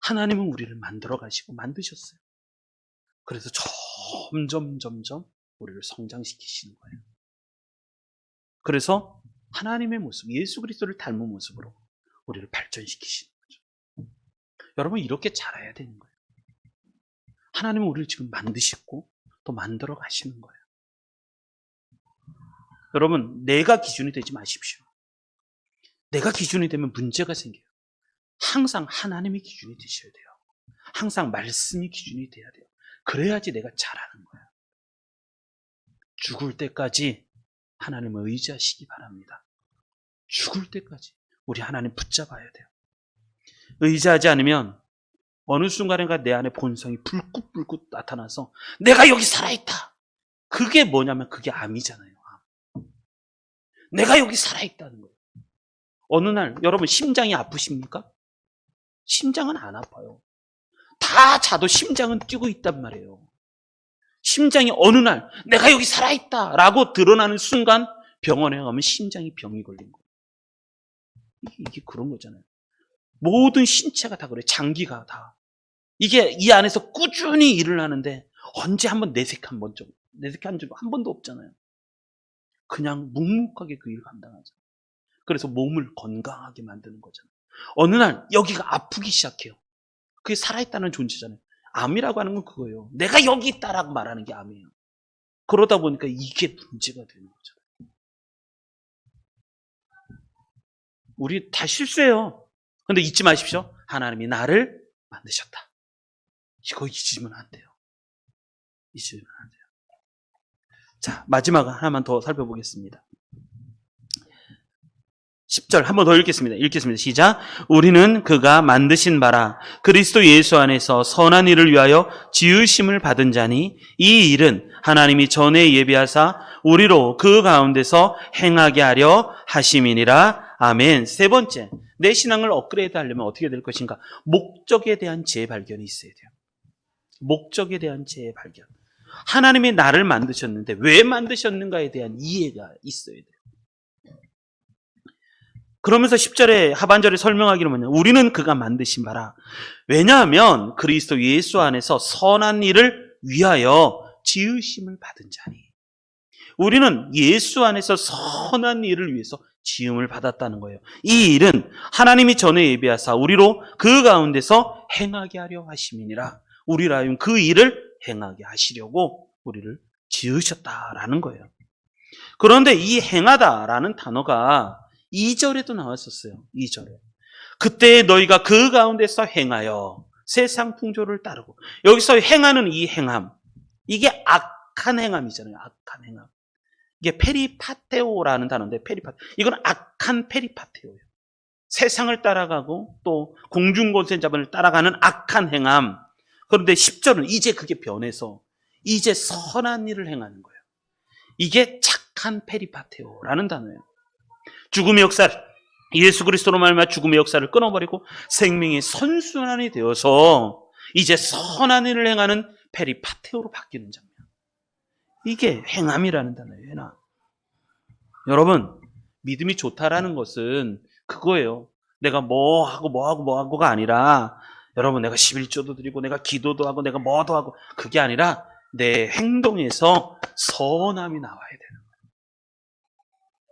하나님은 우리를 만들어 가시고 만드셨어요. 그래서 점점 우리를 성장시키시는 거예요. 그래서 하나님의 모습, 예수 그리스도를 닮은 모습으로 우리를 발전시키시는 거죠. 여러분, 이렇게 자라야 되는 거예요. 하나님은 우리를 지금 만드시고 또 만들어 가시는 거예요. 여러분, 내가 기준이 되지 마십시오. 내가 기준이 되면 문제가 생겨요. 항상 하나님이 기준이 되셔야 돼요. 항상 말씀이 기준이 돼야 돼요. 그래야지 내가 잘하는 거예요. 죽을 때까지 하나님을 의지하시기 바랍니다. 죽을 때까지 우리 하나님 붙잡아야 돼요. 의지하지 않으면 어느 순간인가 내 안에 본성이 불긋불긋 나타나서 내가 여기 살아있다. 그게 뭐냐면 그게 암이잖아요. 내가 여기 살아있다는 거예요. 어느 날 여러분 심장이 아프십니까? 심장은 안 아파요. 다 자도 심장은 뛰고 있단 말이에요. 심장이 어느 날 내가 여기 살아있다 라고 드러나는 순간 병원에 가면 심장이 병이 걸린 거예요. 이게 그런 거잖아요. 모든 신체가 다 그래요. 장기가 다. 이게 이 안에서 꾸준히 일을 하는데 언제 한번 내색한 적 한 번도 없잖아요. 그냥 묵묵하게 그 일을 감당하죠. 그래서 몸을 건강하게 만드는 거잖아요. 어느 날 여기가 아프기 시작해요. 그게 살아있다는 존재잖아요. 암이라고 하는 건 그거예요. 내가 여기 있다라고 말하는 게 암이에요. 그러다 보니까 이게 문제가 되는 거잖아요. 우리 다 실수해요. 그런데 잊지 마십시오. 하나님이 나를 만드셨다. 이거 잊으면 안 돼요. 잊으면 안 돼요. 자, 마지막 하나만 더 살펴보겠습니다. 10절 한 번 더 읽겠습니다. 시작. 우리는 그가 만드신 바라 그리스도 예수 안에서 선한 일을 위하여 지으심을 받은 자니 이 일은 하나님이 전에 예비하사 우리로 그 가운데서 행하게 하려 하심이니라. 아멘. 세 번째, 내 신앙을 업그레이드 하려면 어떻게 될 것인가? 목적에 대한 재발견이 있어야 돼요. 목적에 대한 재발견. 하나님이 나를 만드셨는데 왜 만드셨는가에 대한 이해가 있어야 돼요. 그러면서 10절에 하반절에 설명하기를 뭐냐. 우리는 그가 만드신 바라. 왜냐하면 그리스도 예수 안에서 선한 일을 위하여 지으심을 받은 자니. 우리는 예수 안에서 선한 일을 위해서 지음을 받았다는 거예요. 이 일은 하나님이 전에 예비하사 우리로 그 가운데서 행하게 하려 하심이니라. 우리라 하여금 그 일을 행하게 하시려고 우리를 지으셨다라는 거예요. 그런데 이 행하다라는 단어가 2절에도 나왔었어요. 2절에. 그때 너희가 그 가운데서 행하여 세상 풍조를 따르고. 여기서 행하는 이 행함, 이게 악한 행함이잖아요. 악한 행함. 이게 페리파테오라는 단어인데, 이건 악한 페리파테오예요. 세상을 따라가고 또 공중권세자본을 따라가는 악한 행함. 그런데 10절은 이제 그게 변해서 이제 선한 일을 행하는 거예요. 이게 착한 페리파테오라는 단어예요. 죽음의 역사를, 예수 그리스도로 말미암아 죽음의 역사를 끊어버리고 생명의 선순환이 되어서 이제 선한 일을 행하는 페리파테오로 바뀌는 장면. 이게 행함이라는 단어예요. 행함. 여러분, 믿음이 좋다라는 것은 그거예요. 내가 뭐 하고가 아니라, 여러분, 내가 11조도 드리고 내가 기도도 하고 내가 뭐도 하고, 그게 아니라 내 행동에서 선함이 나와야 되는 거예요.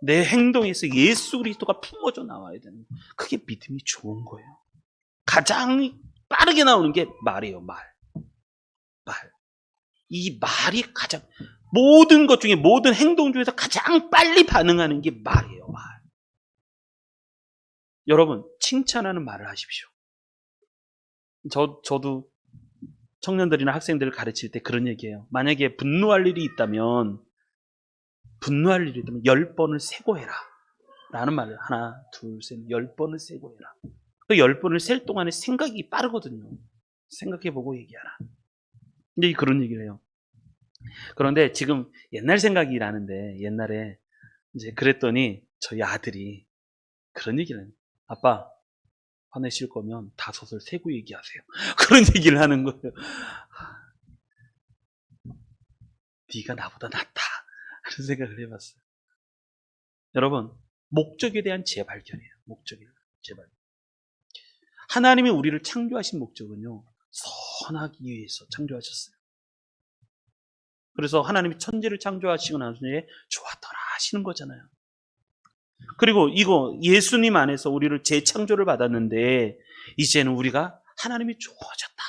내 행동에서 예수 그리스도가 품어져 나와야 되는 거예요. 그게 믿음이 좋은 거예요. 가장 빠르게 나오는 게 말이에요. 말. 이 말이 가장, 모든 것 중에, 모든 행동 중에서 가장 빨리 반응하는 게 말이에요. 말. 여러분, 칭찬하는 말을 하십시오. 저도 청년들이나 학생들을 가르칠 때 그런 얘기해요. 만약에 분노할 일이 있다면 10번을 세고 해라 라는 말을, 하나, 둘, 셋, 10번을 세고 해라. 그 10번을 셀 동안에 생각이 빠르거든요. 생각해보고 얘기하라. 이제 그런 얘기를 해요. 그런데 지금 옛날 생각이 나는데, 옛날에 이제 그랬더니 저희 아들이 그런 얘기를 해요. 아빠, 화내실 거면 5을 세고 얘기하세요. 그런 얘기를 하는 거예요. 네가 나보다 낫다 하는 생각을 해봤어요. 여러분, 목적에 대한 재발견이에요. 목적에 대한 재발견. 하나님이 우리를 창조하신 목적은요, 선하기 위해서 창조하셨어요. 그래서 하나님이 천지를 창조하시고 난 후에 좋았더라 하시는 거잖아요. 그리고 이거 예수님 안에서 우리를 재창조를 받았는데 이제는 우리가 하나님이 좋아졌다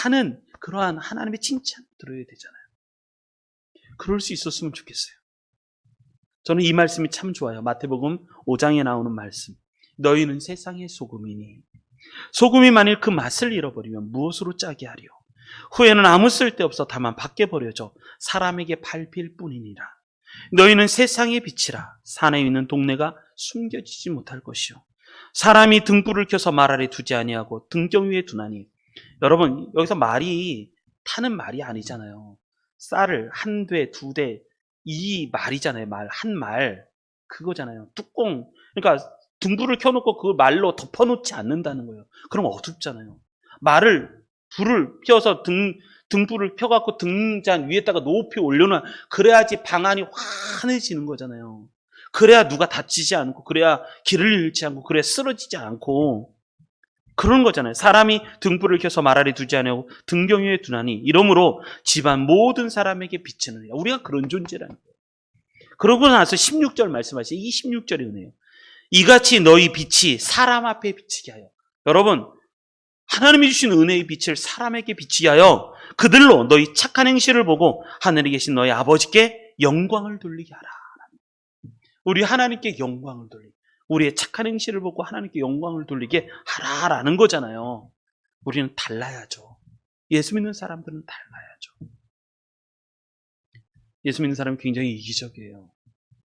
하는 그러한 하나님의 칭찬을 들어야 되잖아요. 그럴 수 있었으면 좋겠어요. 저는 이 말씀이 참 좋아요. 마태복음 5장에 나오는 말씀. 너희는 세상의 소금이니 소금이 만일 그 맛을 잃어버리면 무엇으로 짜게 하리요? 후에는 아무 쓸데없어 다만 밖에 버려져 사람에게 밟힐 뿐이니라. 너희는 세상의 빛이라. 산에 있는 동네가 숨겨지지 못할 것이요. 사람이 등불을 켜서 말 아래 두지 아니하고 등경 위에 두나니. 여러분, 여기서 말이 타는 말이 아니잖아요. 쌀을 한 대, 두 대, 이 말이잖아요. 한 말. 그거잖아요. 뚜껑. 그러니까 등불을 켜놓고 그 말로 덮어놓지 않는다는 거예요. 그럼 어둡잖아요. 불을 펴서 등불을 펴갖고 등잔 위에다가 높이 올려놔. 그래야지 방안이 환해지는 거잖아요. 그래야 누가 다치지 않고, 그래야 길을 잃지 않고, 그래야 쓰러지지 않고. 그런 거잖아요. 사람이 등불을 켜서 말 아래 두지 않고 등경 위에 두나니 이러므로 집안 모든 사람에게 비치느니라. 우리가 그런 존재라는 거예요. 그러고 나서 16절 말씀하시죠. 이 16절이 은혜예요. 이같이 너희 빛이 사람 앞에 비치게 하여. 여러분, 하나님이 주신 은혜의 빛을 사람에게 비치게 하여 그들로 너희 착한 행실을 보고 하늘에 계신 너희 아버지께 영광을 돌리게 하라. 우리 하나님께 영광을 돌리게. 우리의 착한 행실을 보고 하나님께 영광을 돌리게 하라라는 거잖아요. 우리는 달라야죠. 예수 믿는 사람들은 달라야죠. 예수 믿는 사람은 굉장히 이기적이에요.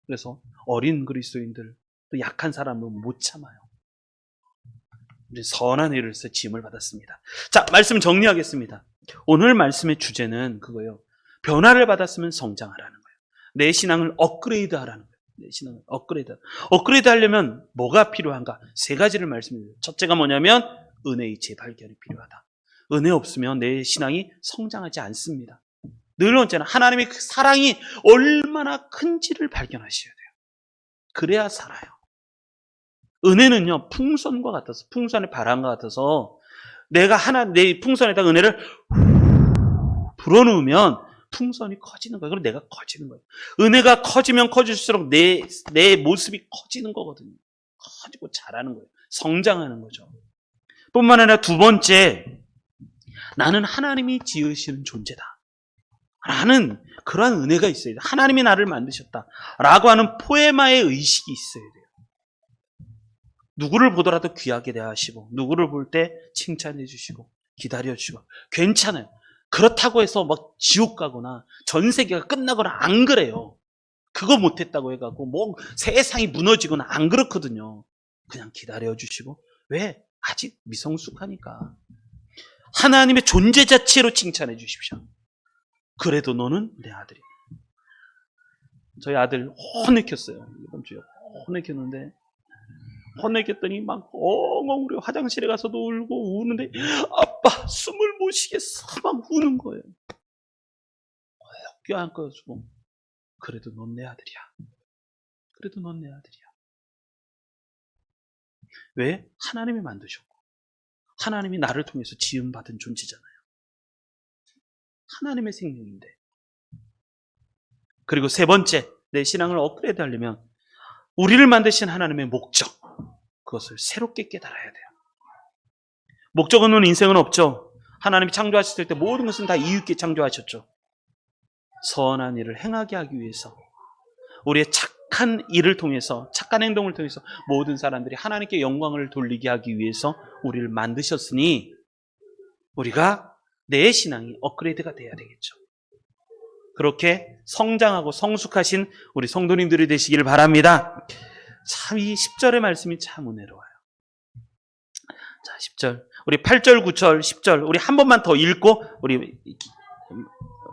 그래서 어린 그리스도인들, 또 약한 사람은 못 참아요. 우리 선한 일을 해서 지음을 받았습니다. 자, 말씀 정리하겠습니다. 오늘 말씀의 주제는 그거예요. 변화를 받았으면 성장하라는 거예요. 내 신앙을 업그레이드 하라는 거예요. 내 신앙을 업그레이드 하려면 뭐가 필요한가? 3가지를 말씀드려요. 첫째가 뭐냐면 은혜의 재발견이 필요하다. 은혜 없으면 내 신앙이 성장하지 않습니다. 늘 언제나 하나님의 그 사랑이 얼마나 큰지를 발견하셔야 돼요. 그래야 살아요. 은혜는요, 풍선과 같아서, 풍선의 바람과 같아서 내가 내 풍선에다 은혜를 불어넣으면 풍선이 커지는 거예요. 그럼 내가 커지는 거예요. 은혜가 커지면 커질수록 내 모습이 커지는 거거든요. 커지고 자라는 거예요. 성장하는 거죠. 뿐만 아니라 두 번째, 나는 하나님이 지으시는 존재다 라는 그러한 은혜가 있어야 돼요. 하나님이 나를 만드셨다 라고 하는 포에마의 의식이 있어야 돼요. 누구를 보더라도 귀하게 대하시고, 누구를 볼 때 칭찬해 주시고 기다려주시고, 괜찮아요. 그렇다고 해서 막 지옥 가거나 전 세계가 끝나거나 안 그래요. 그거 못했다고 해가지고 뭐 세상이 무너지거나 안 그렇거든요. 그냥 기다려주시고, 왜? 아직 미성숙하니까 하나님의 존재 자체로 칭찬해 주십시오. 그래도 너는 내 아들이야. 저희 아들 혼내켰어요. 이번 주에 혼내켰는데, 혼내켰더니 막 엉엉 울어. 화장실에 가서도 울고 우는데 아빠 숨을 못 쉬겠어 막 우는 거예요. 껴안고서 그래도 넌 내 아들이야. 그래도 넌 내 아들이야. 왜? 하나님이 만드셨고 하나님이 나를 통해서 지음받은 존재잖아요. 하나님의 생명인데. 그리고 세 번째, 내 신앙을 업그레이드 하려면 우리를 만드신 하나님의 목적, 그것을 새롭게 깨달아야 돼요. 목적 없는 인생은 없죠. 하나님이 창조하셨을 때 모든 것은 다 이유 있게 창조하셨죠. 선한 일을 행하게 하기 위해서, 우리의 착한 일을 통해서, 착한 행동을 통해서 모든 사람들이 하나님께 영광을 돌리게 하기 위해서 우리를 만드셨으니 우리가 내 신앙이 업그레이드가 돼야 되겠죠. 그렇게 성장하고 성숙하신 우리 성도님들이 되시기를 바랍니다. 참 이 10절의 말씀이 참 은혜로워요. 자, 10절. 우리 8절, 9절, 10절 우리 한 번만 더 읽고 우리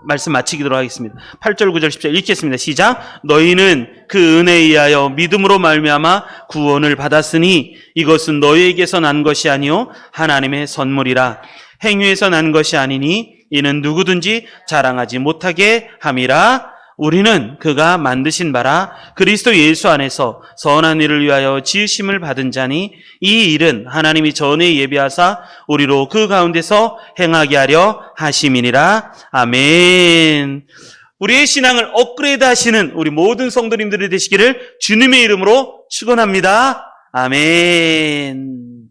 말씀 마치도록 하겠습니다. 8절, 9절, 10절 읽겠습니다. 시작. 너희는 그 은혜에 의하여 믿음으로 말미암아 구원을 받았으니 이것은 너희에게서 난 것이 아니요 하나님의 선물이라. 행위에서 난 것이 아니니 이는 누구든지 자랑하지 못하게 함이라. 우리는 그가 만드신 바라 그리스도 예수 안에서 선한 일을 위하여 지으심을 받은 자니 이 일은 하나님이 전에 예비하사 우리로 그 가운데서 행하게 하려 하심이니라. 아멘. 우리의 신앙을 업그레이드 하시는 우리 모든 성도님들이 되시기를 주님의 이름으로 축원합니다. 아멘.